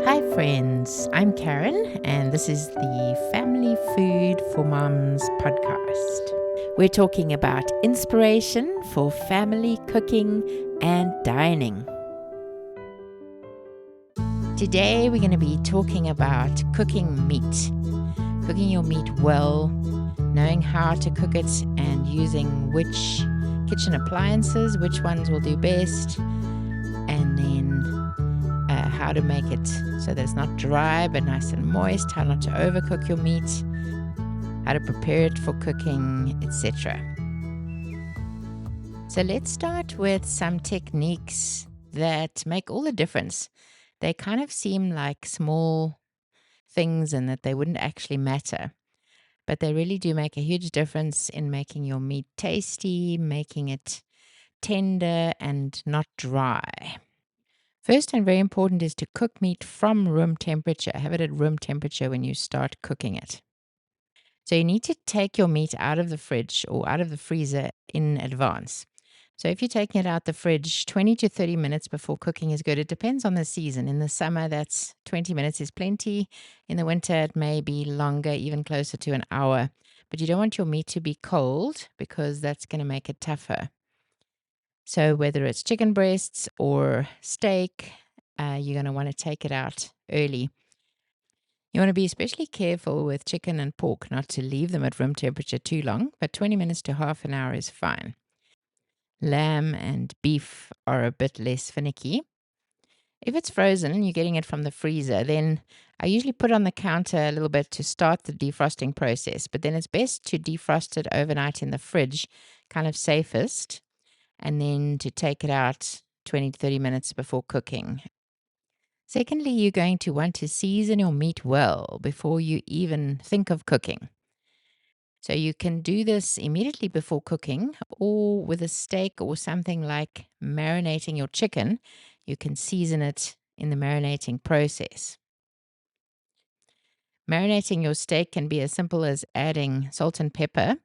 Hi, friends. I'm Karen, and this is the Family Food for Moms podcast. We're talking about inspiration for family cooking and dining. Today, we're going to be talking about cooking meat, cooking your meat well, knowing how to cook it, and using which kitchen appliances, which ones will do best, and then how to make it so that it's not dry but nice and moist, how not to overcook your meat, how to prepare it for cooking, etc. So let's start with some techniques that make all the difference. They kind of seem like small things and that they wouldn't actually matter, but they really do make a huge difference in making your meat tasty, making it tender and not dry. First and very important is to cook meat from room temperature. Have it at room temperature when you start cooking it. So you need to take your meat out of the fridge or out of the freezer in advance. So if you're taking it out the fridge, 20 to 30 minutes before cooking is good. It depends on the season. In the summer, that's 20 minutes is plenty. In the winter, it may be longer, even closer to an hour. But you don't want your meat to be cold because that's going to make it tougher. So whether it's chicken breasts or steak, you're going to want to take it out early. You want to be especially careful with chicken and pork not to leave them at room temperature too long, but 20 minutes to half an hour is fine. Lamb and beef are a bit less finicky. If it's frozen and you're getting it from the freezer, then I usually put on the counter a little bit to start the defrosting process, but then it's best to defrost it overnight in the fridge, kind of safest, and then to take it out 20 to 30 minutes before cooking. Secondly, you're going to want to season your meat well before you even think of cooking. So you can do this immediately before cooking, or with a steak or something like marinating your chicken, you can season it in the marinating process. Marinating your steak can be as simple as adding salt and pepper.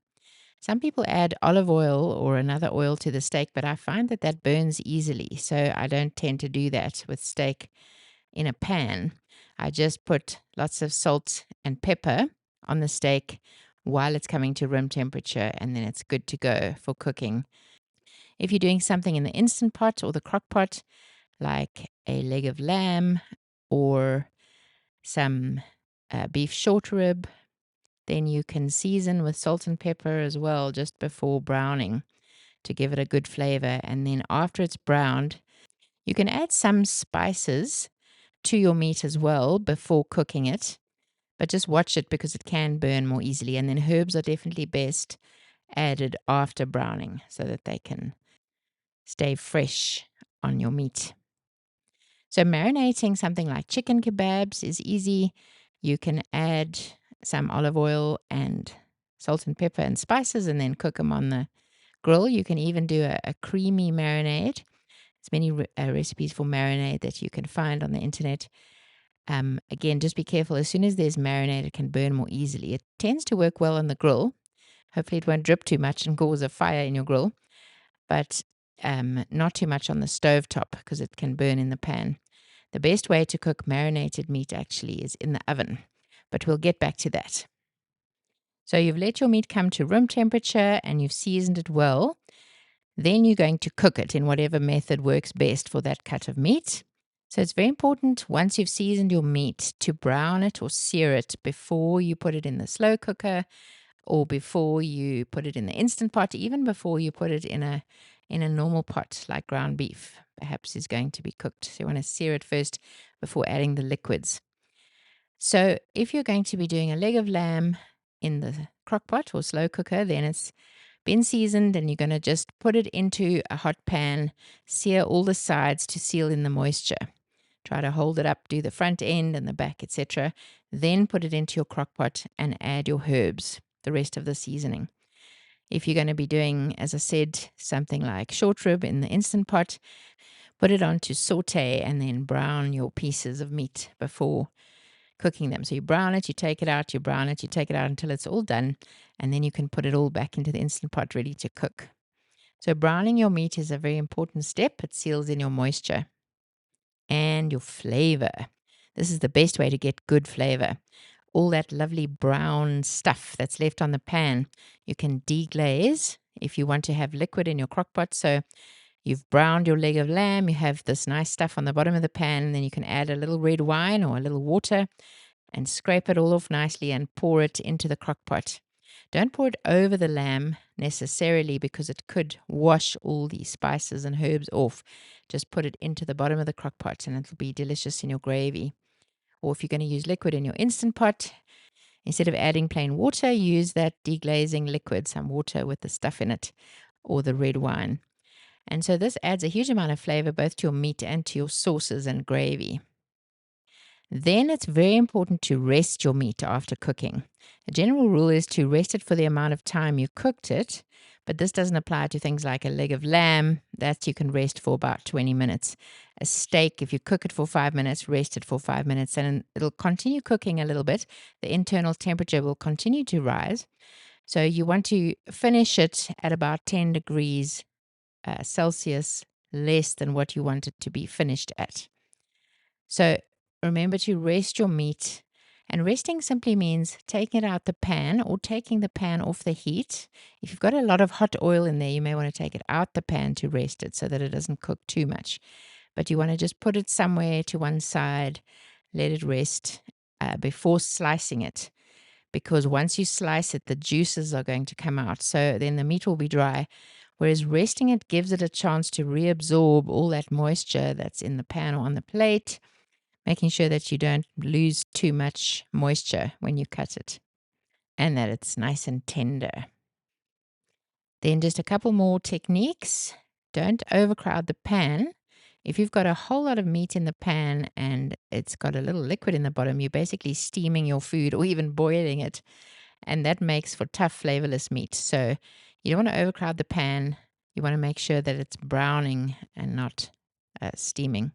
Some people add olive oil or another oil to the steak, but I find that that burns easily. So I don't tend to do that with steak in a pan. I just put lots of salt and pepper on the steak while it's coming to room temperature, and then it's good to go for cooking. If you're doing something in the Instant Pot or the crock pot, like a leg of lamb or some beef short rib, then you can season with salt and pepper as well just before browning to give it a good flavor. And then after it's browned, you can add some spices to your meat as well before cooking it, but just watch it because it can burn more easily. And then herbs are definitely best added after browning so that they can stay fresh on your meat. So marinating something like chicken kebabs is easy. You can add some olive oil and salt and pepper and spices and then cook them on the grill. You can even do a creamy marinade. There's many recipes for marinade that you can find on the internet. Again, just be careful. As soon as there's marinade, it can burn more easily. It tends to work well on the grill. Hopefully it won't drip too much and cause a fire in your grill, but not too much on the stove top because it can burn in the pan. The best way to cook marinated meat actually is in the oven, but we'll get back to that. So you've let your meat come to room temperature and you've seasoned it well. Then you're going to cook it in whatever method works best for that cut of meat. So it's very important once you've seasoned your meat to brown it or sear it before you put it in the slow cooker or before you put it in the Instant Pot, even before you put it in a normal pot like ground beef perhaps is going to be cooked. So you want to sear it first before adding the liquids. So if you're going to be doing a leg of lamb in the crock pot or slow cooker, then it's been seasoned and you're going to just put it into a hot pan, sear all the sides to seal in the moisture. Try to hold it up, do the front end and the back, etc. Then put it into your crock pot and add your herbs, the rest of the seasoning. If you're going to be doing, as I said, something like short rib in the Instant Pot, put it on to saute and then brown your pieces of meat before cooking them. So you brown it, you take it out, you brown it, you take it out until it's all done, and then you can put it all back into the Instant Pot ready to cook. So browning your meat is a very important step. It seals in your moisture and your flavor. This is the best way to get good flavor. All that lovely brown stuff that's left on the pan, you can deglaze if you want to have liquid in your crock pot. So you've browned your leg of lamb, you have this nice stuff on the bottom of the pan, and then you can add a little red wine or a little water and scrape it all off nicely and pour it into the crock pot. Don't pour it over the lamb necessarily because it could wash all the spices and herbs off. Just put it into the bottom of the crock pot and it'll be delicious in your gravy. Or if you're going to use liquid in your instant pot, instead of adding plain water, use that deglazing liquid, some water with the stuff in it, or the red wine. And so this adds a huge amount of flavor both to your meat and to your sauces and gravy. Then it's very important to rest your meat after cooking. A general rule is to rest it for the amount of time you cooked it, but this doesn't apply to things like a leg of lamb. That you can rest for about 20 minutes. A steak, if you cook it for 5 minutes, rest it for 5 minutes, and it'll continue cooking a little bit. The internal temperature will continue to rise. So you want to finish it at about 10 degrees Celsius, less than what you want it to be finished at. So remember to rest your meat. And resting simply means taking it out the pan or taking the pan off the heat. If you've got a lot of hot oil in there, you may want to take it out the pan to rest it so that it doesn't cook too much. But you want to just put it somewhere to one side, let it rest before slicing it. Because once you slice it, the juices are going to come out. So then the meat will be dry. Whereas resting it gives it a chance to reabsorb all that moisture that's in the pan or on the plate, making sure that you don't lose too much moisture when you cut it and that it's nice and tender. Then just a couple more techniques. Don't overcrowd the pan. If you've got a whole lot of meat in the pan and it's got a little liquid in the bottom, you're basically steaming your food or even boiling it. And that makes for tough, flavorless meat. So you don't want to overcrowd the pan. You want to make sure that it's browning and not steaming.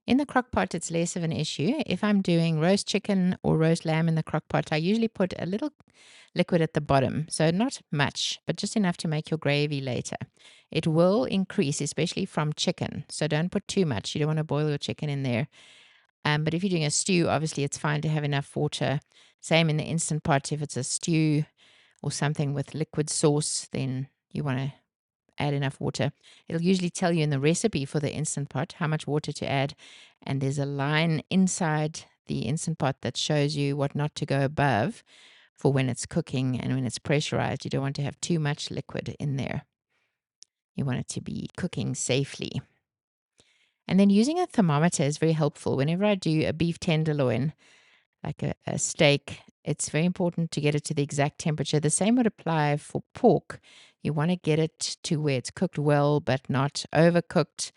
In the crock pot, it's less of an issue. If I'm doing roast chicken or roast lamb in the crock pot, I usually put a little liquid at the bottom. So not much, but just enough to make your gravy later. It will increase, especially from chicken. So don't put too much. You don't want to boil your chicken in there. But if you're doing a stew, obviously it's fine to have enough water. Same in the instant pot. If it's a stew or something with liquid sauce, then you want to add enough water. It'll usually tell you in the recipe for the instant pot how much water to add. And there's a line inside the instant pot that shows you what not to go above for when it's cooking and when it's pressurized. You don't want to have too much liquid in there. You want it to be cooking safely. And then using a thermometer is very helpful. Whenever I do a beef tenderloin, like a steak, it's very important to get it to the exact temperature. The same would apply for pork. You want to get it to where it's cooked well, but not overcooked.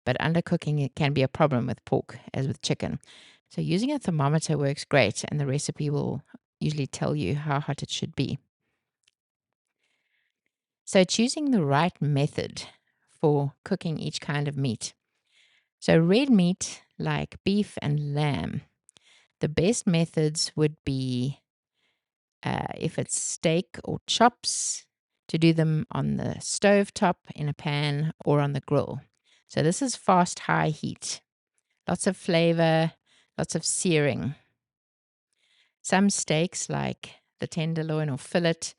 But undercooking, it can be a problem with pork, as with chicken. So using a thermometer works great, and the recipe will usually tell you how hot it should be. So choosing the right method for cooking each kind of meat. So red meat, like beef and lamb, the best methods would be if it's steak or chops, to do them on the stove top in a pan or on the grill. So this is fast, high heat. Lots of flavor, lots of searing. Some steaks, like the tenderloin or fillet,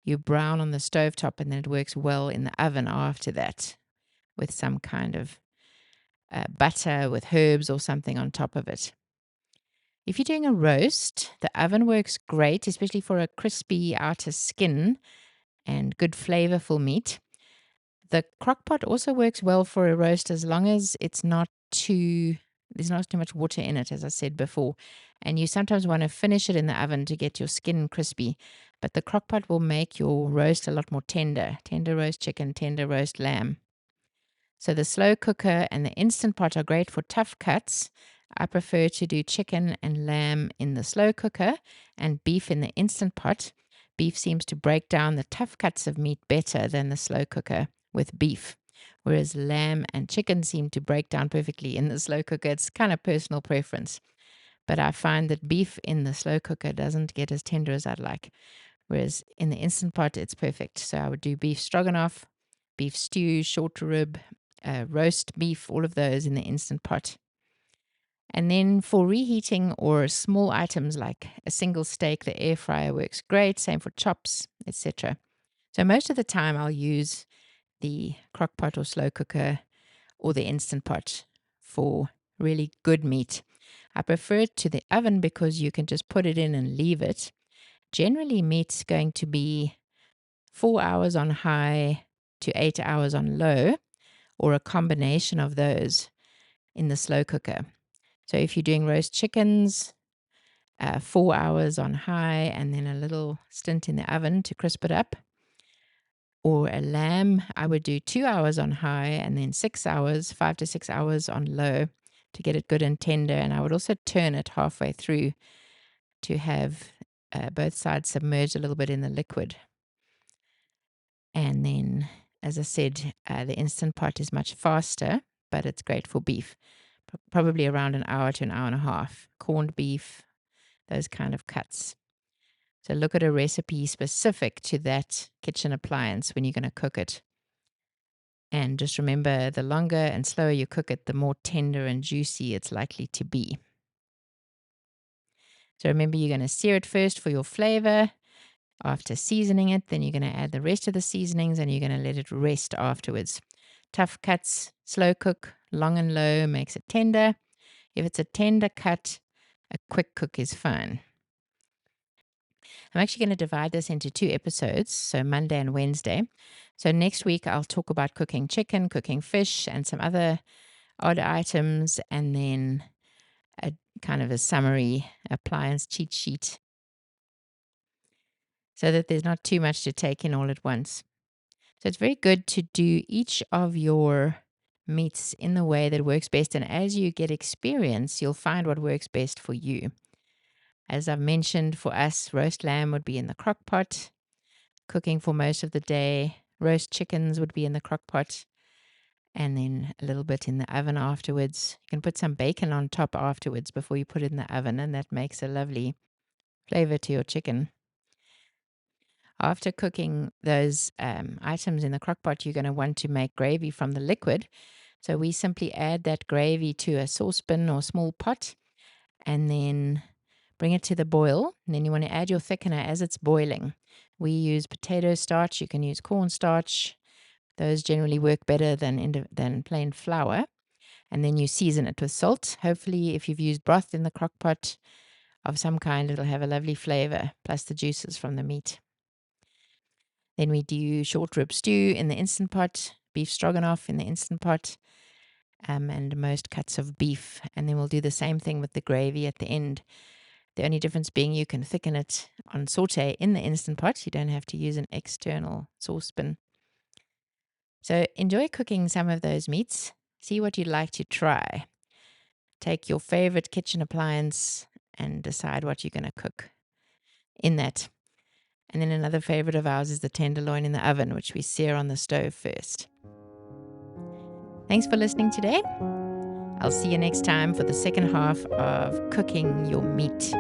you brown on the stove top and then it works well in the oven after that with some kind of butter with herbs or something on top of it. If you're doing a roast, the oven works great, especially for a crispy outer skin and good flavorful meat. The crock pot also works well for a roast as long as there's not too much water in it, as I said before. And you sometimes want to finish it in the oven to get your skin crispy. But the crock pot will make your roast a lot more tender. Tender roast chicken, tender roast lamb. So the slow cooker and the instant pot are great for tough cuts. I prefer to do chicken and lamb in the slow cooker and beef in the instant pot. Beef seems to break down the tough cuts of meat better than the slow cooker with beef, whereas lamb and chicken seem to break down perfectly in the slow cooker. It's kind of personal preference. But I find that beef in the slow cooker doesn't get as tender as I'd like, whereas in the instant pot, it's perfect. So I would do beef stroganoff, beef stew, short rib, roast beef, all of those in the instant pot. And then for reheating or small items like a single steak, the air fryer works great. Same for chops, etc. So most of the time I'll use the crock pot or slow cooker or the Instant Pot for really good meat. I prefer it to the oven because you can just put it in and leave it. Generally, meat's going to be 4 hours on high to 8 hours on low, or a combination of those in the slow cooker. So if you're doing roast chickens, 4 hours on high and then a little stint in the oven to crisp it up. Or a lamb, I would do 2 hours on high and then 6 hours, 5 to 6 hours on low to get it good and tender. And I would also turn it halfway through to have both sides submerged a little bit in the liquid. And then, as I said, the Instant Pot is much faster, but it's great for beef. Probably around an hour to an hour and a half. Corned beef, those kind of cuts. So look at a recipe specific to that kitchen appliance when you're going to cook it. And just remember, the longer and slower you cook it, the more tender and juicy it's likely to be. So remember, you're going to sear it first for your flavor. After seasoning it, then you're going to add the rest of the seasonings and you're going to let it rest afterwards. Tough cuts, slow cook, long and low makes it tender. If it's a tender cut, a quick cook is fine. I'm actually going to divide this into 2 episodes, so Monday and Wednesday. So next week, I'll talk about cooking chicken, cooking fish, and some other odd items, and then a kind of a summary appliance cheat sheet so that there's not too much to take in all at once. So it's very good to do each of your meats in the way that works best. And as you get experience, you'll find what works best for you. As I've mentioned, for us, roast lamb would be in the crock pot, cooking for most of the day. Roast chickens would be in the crock pot, and then a little bit in the oven afterwards. You can put some bacon on top afterwards before you put it in the oven, and that makes a lovely flavor to your chicken. After cooking those items in the crock pot, you're going to want to make gravy from the liquid. So we simply add that gravy to a saucepan or small pot and then bring it to the boil. And then you want to add your thickener as it's boiling. We use potato starch. You can use cornstarch. Those generally work better than plain flour. And then you season it with salt. Hopefully, if you've used broth in the crock pot of some kind, it'll have a lovely flavor, plus the juices from the meat. Then we do short rib stew in the Instant Pot, beef stroganoff in the Instant Pot, and most cuts of beef. And then we'll do the same thing with the gravy at the end. The only difference being you can thicken it on saute in the Instant Pot. You don't have to use an external saucepan. So enjoy cooking some of those meats. See what you'd like to try. Take your favorite kitchen appliance and decide what you're going to cook in that. And then another favorite of ours is the tenderloin in the oven, which we sear on the stove first. Thanks for listening today. I'll see you next time for the second half of cooking your meat.